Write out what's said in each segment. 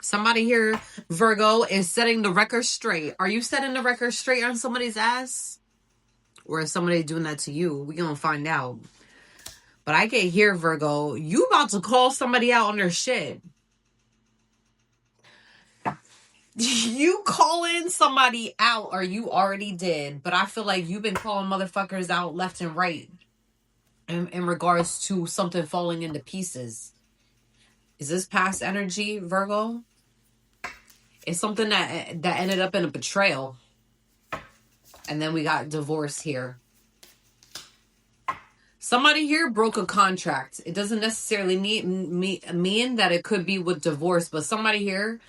Somebody here, Virgo, is setting the record straight. Are you setting the record straight on somebody's ass? Or is somebody doing that to you? We gonna find out. But I get here, Virgo, you about to call somebody out on their shit. You calling somebody out, or you already did. But I feel like you've been calling motherfuckers out left and right in regards to something falling into pieces. Is this past energy, Virgo? It's something that ended up in a betrayal. And then we got divorce here. Somebody here broke a contract. It doesn't necessarily mean that it could be with divorce, but somebody here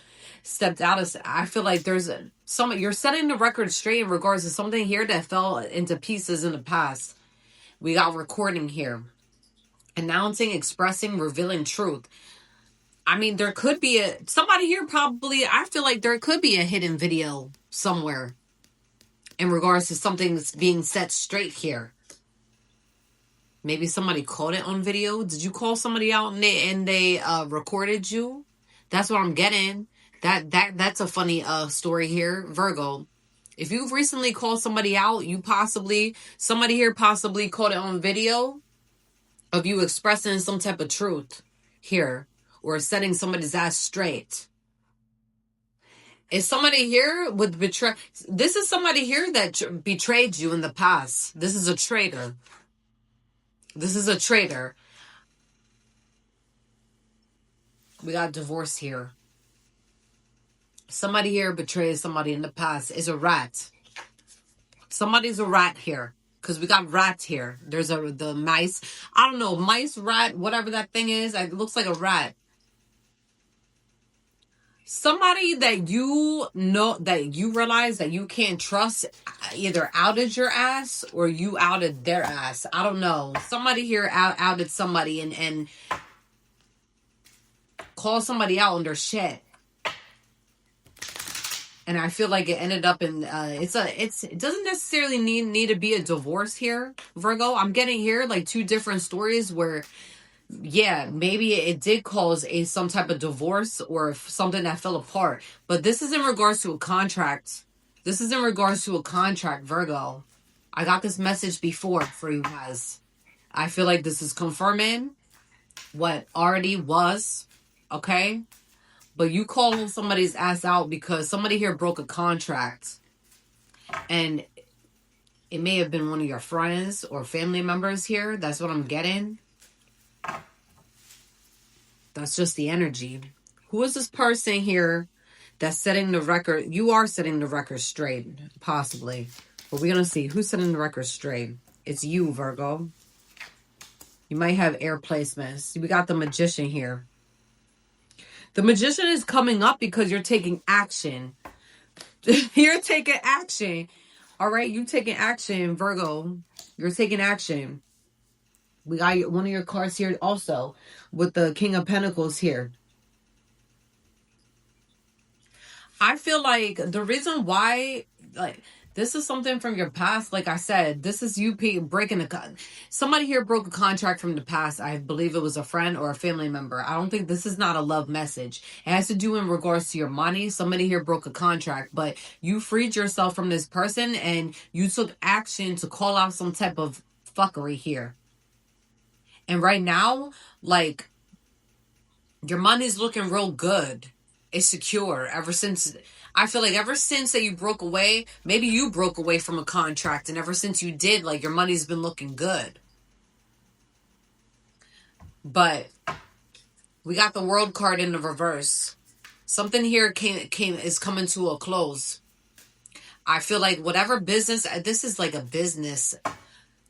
stepped out of. I feel like there's you're setting the record straight in regards to something here that fell into pieces in the past. We got recording here. Announcing, expressing, revealing truth. I mean, there could be somebody here probably, I feel like there could be a hidden video somewhere in regards to something that's being set straight here. Maybe somebody caught it on video. Did you call somebody out and they recorded you? That's what I'm getting. That's a funny story here, Virgo. If you've recently called somebody out, somebody here possibly caught it on video of you expressing some type of truth here, or setting somebody's ass straight. Is somebody here with betray? This is somebody here that betrayed you in the past. This is a traitor. This is a traitor. We got divorce here. Somebody here betrays somebody in the past. Is a rat. Somebody's a rat here. Because we got rats here. There's the mice. I don't know. Mice, rat, whatever that thing is. It looks like a rat. Somebody that you know, that you realize that you can't trust, either outed your ass or you outed their ass. I don't know. Somebody here outed somebody and called somebody out on their shit. And I feel like it ended up in it doesn't necessarily need to be a divorce here, Virgo. I'm getting here like two different stories where, yeah, maybe it did cause some type of divorce or something that fell apart. But this is in regards to a contract. This is in regards to a contract, Virgo. I got this message before for you guys. I feel like this is confirming what already was, okay? But you calling somebody's ass out because somebody here broke a contract. And it may have been one of your friends or family members here. That's what I'm getting. That's just the energy. Who is this person here that's setting the record? You are setting the record straight, possibly. But we're going to see who's setting the record straight. It's you, Virgo. You might have air placements. We got the Magician here. The Magician is coming up because you're taking action. You're taking action. All right, you taking action, Virgo. You're taking action. We got one of your cards here also with the King of Pentacles here. I feel like the reason why, like, this is something from your past. Like I said, this is you breaking somebody here broke a contract from the past. I believe it was a friend or a family member. I don't think this is not a love message. It has to do in regards to your money. Somebody here broke a contract, but you freed yourself from this person and you took action to call out some type of fuckery here. And right now, like, your money's looking real good. It's secure I feel like ever since that you broke away, maybe you broke away from a contract, and ever since you did, like, your money's been looking good. But we got the World card in the reverse. Something here is coming to a close. I feel like whatever business, this is like a business.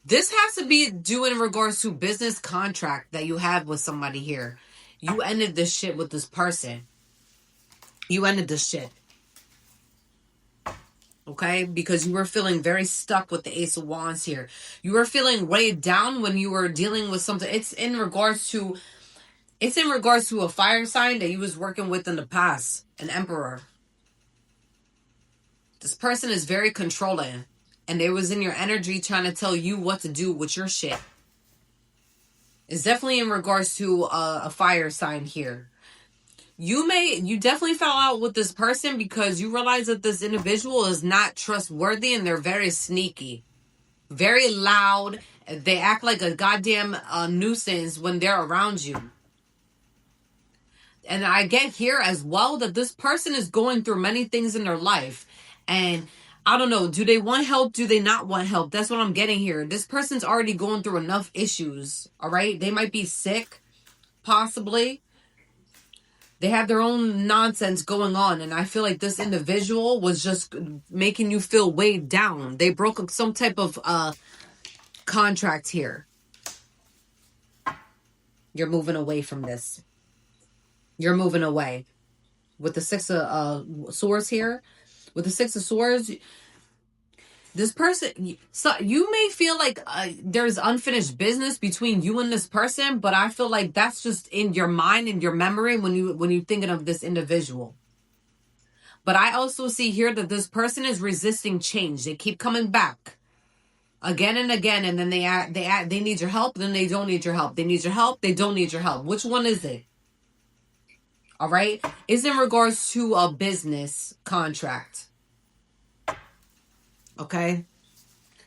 This has to be due in regards to business contract that you have with somebody here. You ended this shit with this person. You ended this shit. Okay? Because you were feeling very stuck with the Ace of Wands here. You were feeling weighed down when you were dealing with something. It's in regards to a fire sign that you was working with in the past. An Emperor. This person is very controlling. And they was in your energy trying to tell you what to do with your shit. It's definitely in regards to a fire sign here. You definitely fell out with this person because you realize that this individual is not trustworthy and they're very sneaky, very loud. They act like a goddamn nuisance when they're around you. And I get here as well that this person is going through many things in their life. And I don't know, do they want help? Do they not want help? That's what I'm getting here. This person's already going through enough issues, all right? They might be sick, possibly. They have their own nonsense going on. And I feel like this individual was just making you feel weighed down. They broke some type of contract here. You're moving away from this. You're moving away. With the Six of Swords here, with the Six of Swords, this person, so you may feel like there's unfinished business between you and this person, but I feel like that's just in your mind and your memory when you're thinking of this individual. But I also see here that this person is resisting change. They keep coming back again and again, and then they need your help, then they don't need your help. They need your help, they don't need your help. Which one is it? All right, is in regards to a business contract. Okay,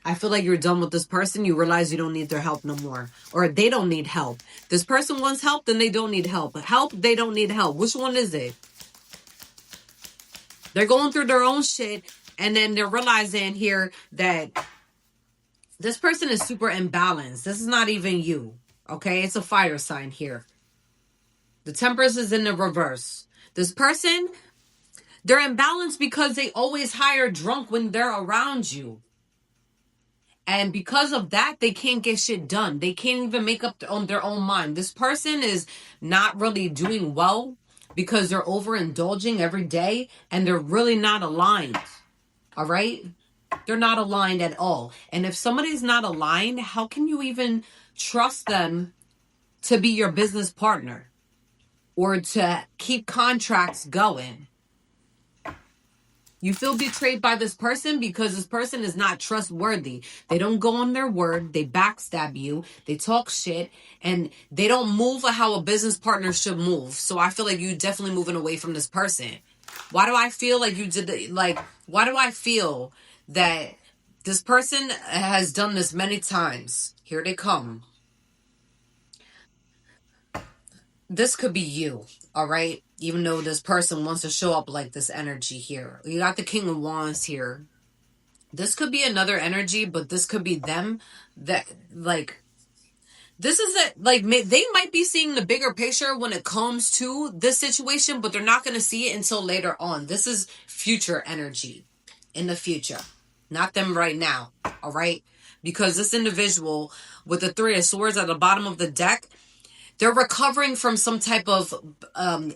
I feel like you're done with this person. You realize you don't need their help no more, or they don't need help. This person wants help, then they don't need help. Help, they don't need help. Which one is it? They're going through their own shit, and then they're realizing here that this person is super imbalanced. This is not even you. Okay, it's a fire sign here. The Temperance is in the reverse. This person, they're imbalanced because they always hire drunk when they're around you. And because of that, they can't get shit done. They can't even make up their own mind. This person is not really doing well because they're overindulging every day and they're really not aligned. All right? They're not aligned at all. And if somebody's not aligned, how can you even trust them to be your business partner? Or to keep contracts going. You feel betrayed by this person because this person is not trustworthy. They don't go on their word. They backstab you. They talk shit. And they don't move how a business partner should move. So I feel like you're definitely moving away from this person. Why do I feel like you did... why do I feel that this person has done this many times? Here they come. This could be you, all right? Even though this person wants to show up like this energy here. You got the King of Wands here. This could be another energy, but this could be them that, this is they might be seeing the bigger picture when it comes to this situation, but they're not going to see it until later on. This is future energy in the future, not them right now, all right? Because this individual with the Three of Swords at the bottom of the deck, they're recovering from some type of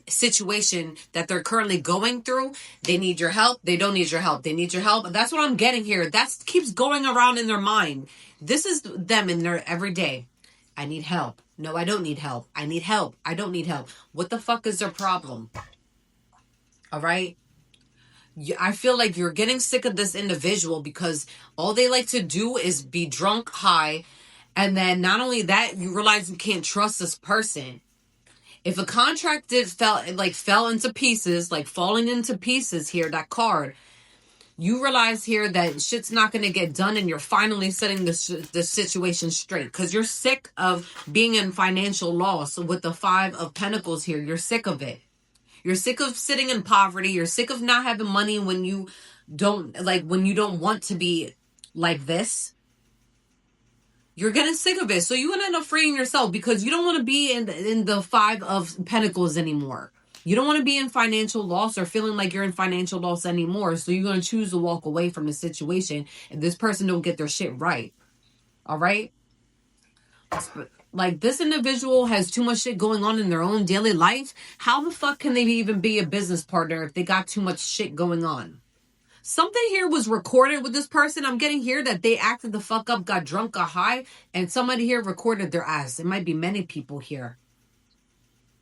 situation that they're currently going through. They need your help. They don't need your help. They need your help. That's what I'm getting here. That keeps going around in their mind. This is them in their everyday. I need help. No, I don't need help. I need help. I don't need help. What the fuck is their problem? All right? I feel like you're getting sick of this individual because all they like to do is be drunk, high. And then not only that, you realize you can't trust this person. If a contract fell into pieces, like falling into pieces here, that card, you realize here that shit's not going to get done and you're finally setting the situation straight. Because you're sick of being in financial loss. So with the Five of Pentacles here, you're sick of it. You're sick of sitting in poverty. You're sick of not having money when you don't want to be like this. You're getting sick of it. So you're going to end up freeing yourself because you don't want to be in the Five of Pentacles anymore. You don't want to be in financial loss or feeling like you're in financial loss anymore. So you're going to choose to walk away from the situation if this person don't get their shit right. All right? Like, this individual has too much shit going on in their own daily life. How the fuck can they even be a business partner if they got too much shit going on? Something here was recorded with this person. I'm getting here that they acted the fuck up, got drunk, got high, and somebody here recorded their ass. It might be many people here.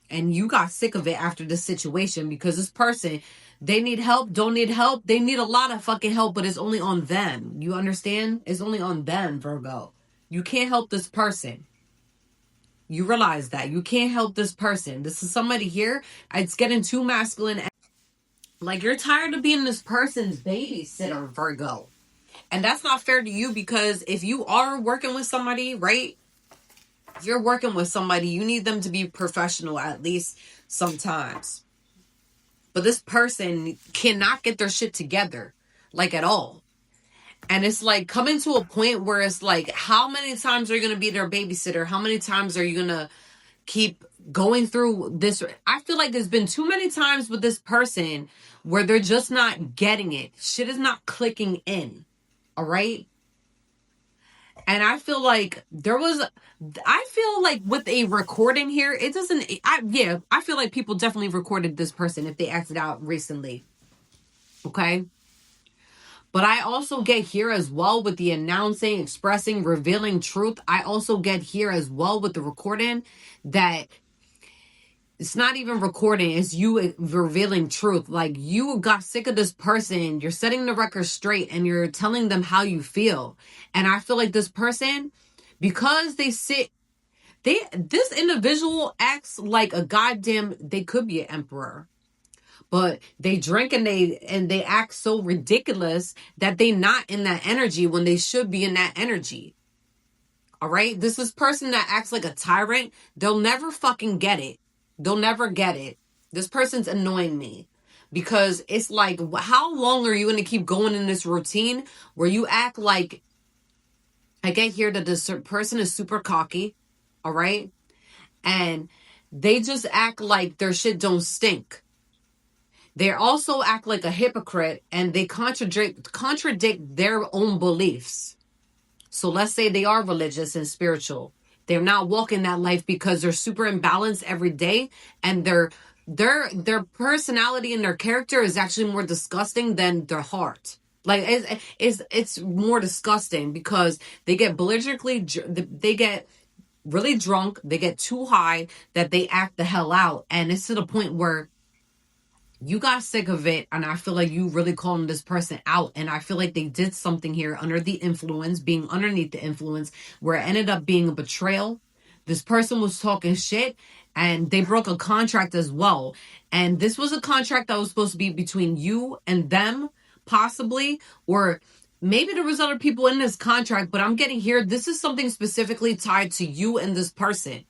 And you got sick of it after this situation because this person, they need help, don't need help. They need a lot of fucking help, but it's only on them. You understand? It's only on them, Virgo. You can't help this person. You realize that. You can't help this person. This is somebody here. It's getting too masculine. Like, you're tired of being this person's babysitter, Virgo. And that's not fair to you, because if you are working with somebody, right? If you're working with somebody, you need them to be professional at least sometimes. But this person cannot get their shit together, like, at all. And it's like coming to a point where it's like, how many times are you going to be their babysitter? How many times are you going to keep going through this? I feel like there's been too many times with this person where they're just not getting it. Shit is not clicking in. All right. And I feel like I feel like with a recording here, it doesn't, I feel like people definitely recorded this person if they acted out recently. Okay. But I also get here as well with the announcing, expressing, revealing truth. I also get here as well with the recording that it's not even recording. It's you revealing truth. Like, you got sick of this person. You're setting the record straight and you're telling them how you feel. And I feel like this person, because this individual acts like a goddamn, they could be an emperor. But they drink and they act so ridiculous that they not in that energy when they should be in that energy. All right? This is person that acts like a tyrant. They'll never fucking get it. They'll never get it. This person's annoying me. Because it's like, how long are you going to keep going in this routine where you act like, I get here that this person is super cocky. All right? And they just act like their shit don't stink. They also act like a hypocrite and they contradict their own beliefs. So let's say they are religious and spiritual. They're not walking that life because they're super imbalanced every day, and their personality and their character is actually more disgusting than their heart. Like, it's more disgusting because they get they get really drunk, they get too high that they act the hell out, and it's to the point where you got sick of it, and I feel like you really calling this person out, and I feel like they did something here under the influence, being underneath the influence, where it ended up being a betrayal. This person was talking shit, and they broke a contract as well. And this was a contract that was supposed to be between you and them, possibly, or maybe there was other people in this contract, but I'm getting here, this is something specifically tied to you and this person.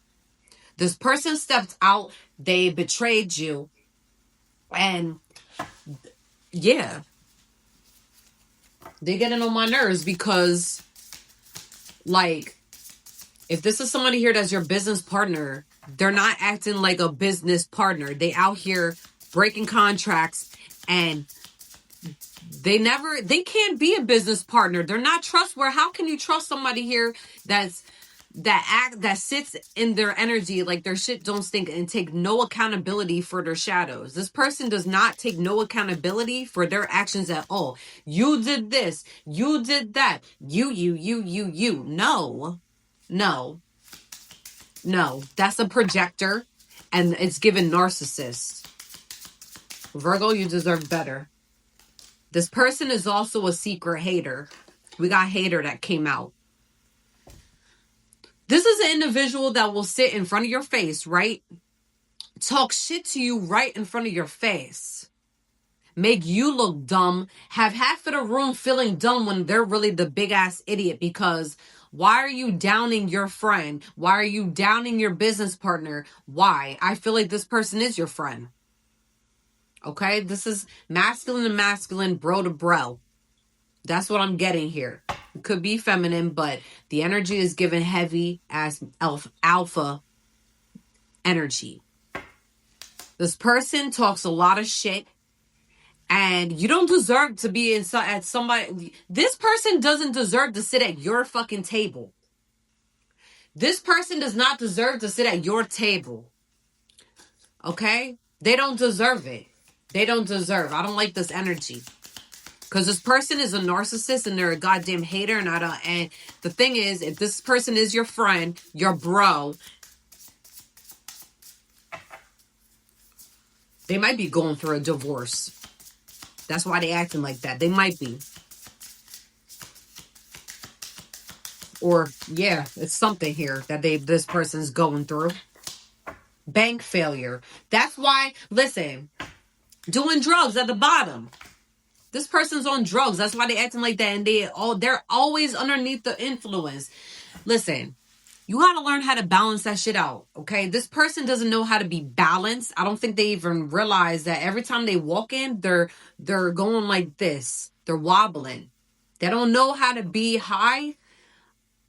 This person stepped out, they betrayed you. And yeah, they getting on my nerves because, like, if this is somebody here that's your business partner, they're not acting like a business partner. They out here breaking contracts, and they can't be a business partner. They're not trustworthy. How can you trust somebody here that sits in their energy like their shit don't stink and take no accountability for their shadows? This person does not take no accountability for their actions at all. You did this, you did that, you. No, that's a projector, and it's given narcissist. Virgo, you deserve better. This person is also a secret hater. We got hater that came out. This is an individual that will sit in front of your face, right? Talk shit to you right in front of your face. Make you look dumb. Have half of the room feeling dumb when they're really the big ass idiot, because why are you downing your friend? Why are you downing your business partner? Why? I feel like this person is your friend. Okay? This is masculine to masculine, bro to bro. That's what I'm getting here. It could be feminine, but the energy is given heavy as alpha energy. This person talks a lot of shit, and you don't deserve to be at somebody. This person doesn't deserve to sit at your fucking table. This person does not deserve to sit at your table. Okay? They don't deserve it. They don't deserve. I don't like this energy. Because this person is a narcissist and they're a goddamn hater. And the thing is, if this person is your friend, your bro, they might be going through a divorce. That's why they acting like that. They might be. Or yeah, it's something here that this person's going through. Bank failure. That's why, listen, doing drugs at the bottom. This person's on drugs. That's why they acting like that, and they're always underneath the influence. Listen, you got to learn how to balance that shit out, okay? This person doesn't know how to be balanced. I don't think they even realize that every time they walk in, they're going like this. They're wobbling. They don't know how to be high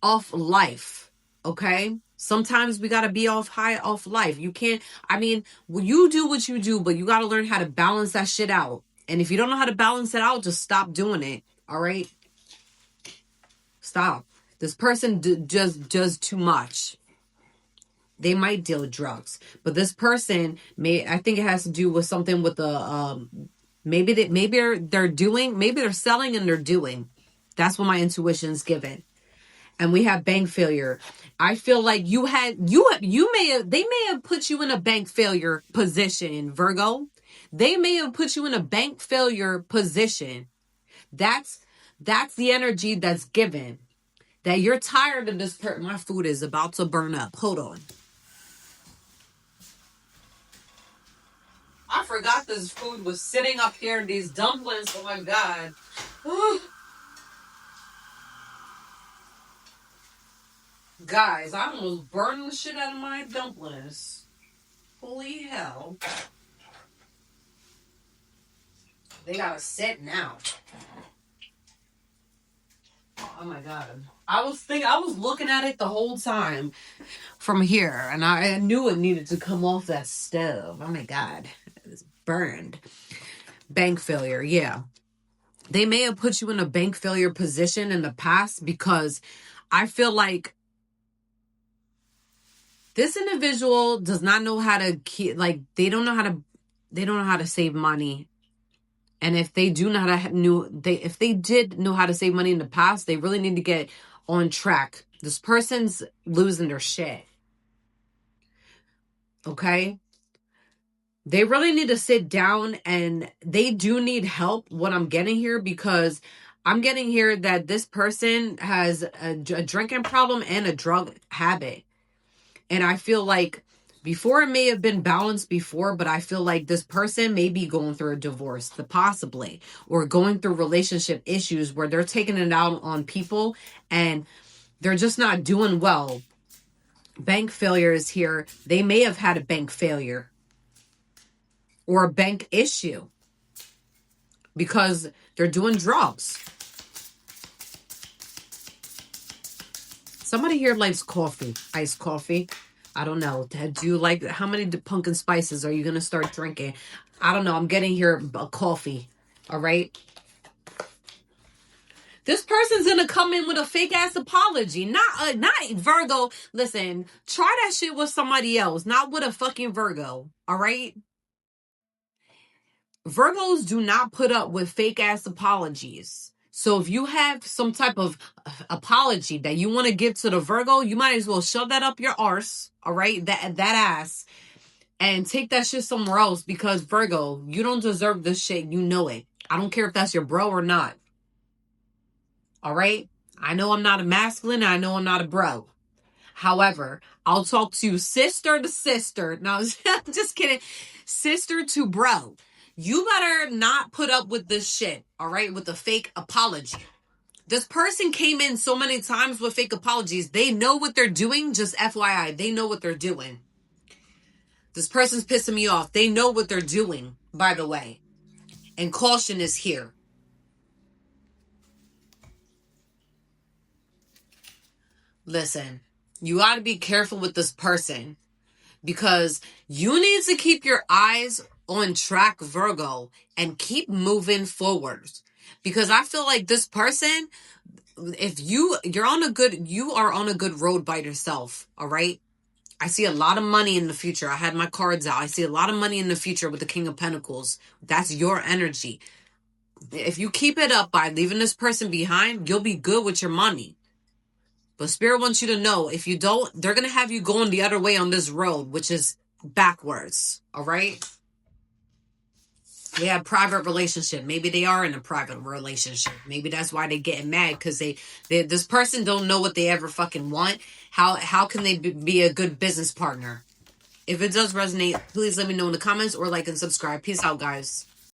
off life, okay? Sometimes we got to be high off life. You can't, I mean, you do what you do, but you got to learn how to balance that shit out. And if you don't know how to balance it out, just stop doing it, all right? Stop. This person just does too much. They might deal drugs, but this person I think it has to do with something with the maybe they're selling and they're doing. That's what my intuition's given. And we have bank failure. I feel like they may have put you in a bank failure position, Virgo. They may have put you in a bank failure position. That's the energy that's given. That you're tired of this person. My food is about to burn up. Hold on. I forgot this food was sitting up here. These dumplings. Oh my God. Guys, I almost burned the shit out of my dumplings. Holy hell. They gotta sit now. Oh my God. I was looking at it the whole time from here, and I knew it needed to come off that stove. Oh my God. It's burned. Bank failure, yeah. They may have put you in a bank failure position in the past because I feel like this individual does not know how to they don't know how to save money. And if they do not if they did know how to save money in the past, they really need to get on track. This person's losing their shit. Okay? They really need to sit down, and they do need help, what I'm getting here, because I'm getting here that this person has a drinking problem and a drug habit. And I feel like before, it may have been balanced before, but I feel like this person may be going through a divorce, possibly, or going through relationship issues where they're taking it out on people and they're just not doing well. Bank failure is here. They may have had a bank failure or a bank issue because they're doing drugs. Somebody here likes coffee, iced coffee. I don't know. Do you like, how many pumpkin spices are you going to start drinking? I don't know. I'm getting here a coffee. All right. This person's going to come in with a fake ass apology. Not Virgo. Listen, try that shit with somebody else, not with a fucking Virgo. All right. Virgos do not put up with fake ass apologies. So if you have some type of apology that you want to give to the Virgo, you might as well shove that up your arse, all right? That ass, and take that shit somewhere else, because Virgo, you don't deserve this shit. You know it. I don't care if that's your bro or not. All right? I know I'm not a masculine. I know I'm not a bro. However, I'll talk to you sister to sister. No, I'm just kidding. Sister to bro. You better not put up with this shit, all right, with the fake apology. This person came in so many times with fake apologies. They know what they're doing, just FYI. They know what they're doing. This person's pissing me off. They know what they're doing, by the way. And caution is here. Listen, you got to be careful with this person, because you need to keep your eyes on track, Virgo, and keep moving forward. Because I feel like this person, if you are on a good road by yourself, all right? I see a lot of money in the future. I had my cards out. I see a lot of money in the future with the King of Pentacles. That's your energy. If you keep it up by leaving this person behind, you'll be good with your money. But Spirit wants you to know, if you don't, they're going to have you going the other way on this road, which is backwards. All right? They have private relationship. Maybe they are in a private relationship. Maybe that's why they getting mad, because they this person don't know what they ever fucking want. How can they be a good business partner? If it does resonate, please let me know in the comments or like and subscribe. Peace out, guys.